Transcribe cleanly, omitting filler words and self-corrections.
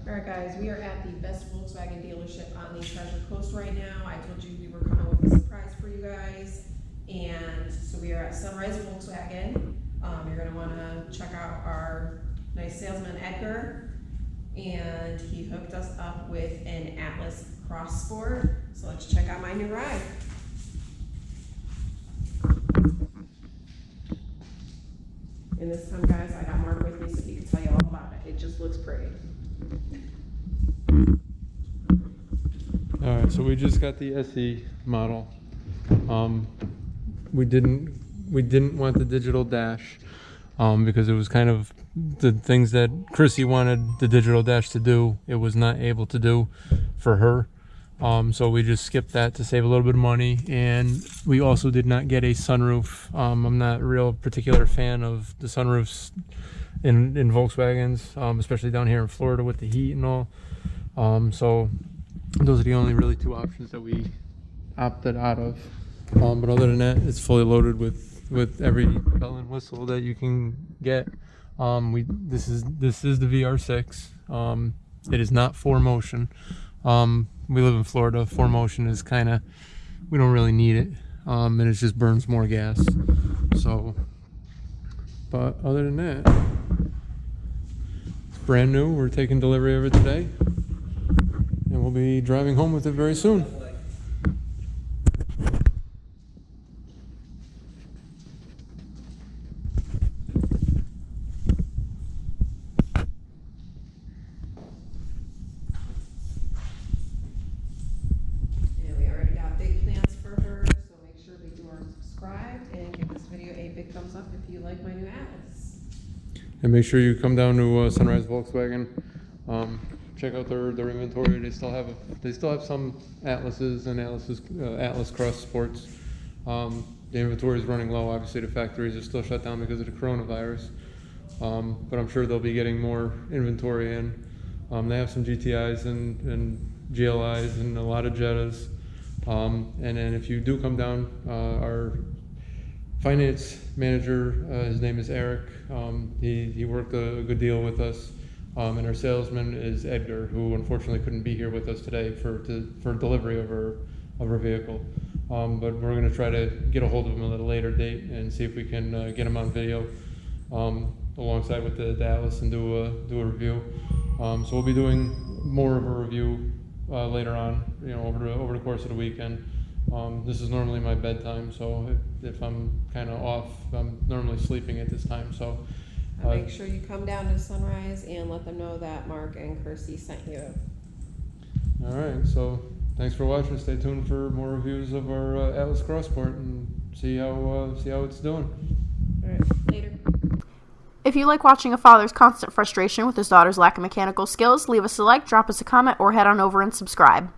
Alright guys, we are at the best Volkswagen dealership on the Treasure Coast right now. I told you we were coming with a surprise for you guys. And so we are at Sunrise Volkswagen. You're going to want to check out our nice salesman Edgar. And he hooked us up with an Atlas Cross Sport. So let's check out my new ride. And this time guys, I got Mark with me so he can tell you all about it. It just looks pretty. Alright, so we just got the SE model. We didn't want the digital dash because it was kind of the things that Chrissy wanted the digital dash to do, it was not able to do for her. So we just skipped that to save a little bit of money, and we also did not get a sunroof. I'm not a real particular fan of the sunroofs in Volkswagens, especially down here in Florida with the heat and all. So those are the only really two options that we opted out of. But other than that, it's fully loaded with every bell and whistle that you can get. This is the VR6. It is not 4Motion. We live in Florida. 4Motion is kind of, we don't really need it, and it just burns more gas. So, but other than that, it's brand new. We're taking delivery of it today, and we'll be driving home with it very soon. Thumbs up if you like my new Atlas. And make sure you come down to Sunrise Volkswagen. Check out their inventory. They still have some Atlases and Atlas Cross Sports. The inventory is running low. Obviously, the factories are still shut down because of the coronavirus. But I'm sure they'll be getting more inventory in. They have some GTIs and GLIs and a lot of Jettas. And then if you do come down, our finance manager, his name is Eric. He worked a good deal with us, and our salesman is Edgar, who unfortunately couldn't be here with us today for delivery of her vehicle. But we're going to try to get a hold of him at a later date and see if we can get him on video alongside with the Atlas and do a review. So we'll be doing more of a review later on, over the course of the weekend. This is normally my bedtime, so if I'm kind of off, I'm normally sleeping at this time. So make sure you come down to Sunrise and let them know that Mark and Kirsty sent you. All right, so thanks for watching. Stay tuned for more reviews of our Atlas Cross Sport and see how it's doing. All right, later. If you like watching a father's constant frustration with his daughter's lack of mechanical skills, leave us a like, drop us a comment, or head on over and subscribe.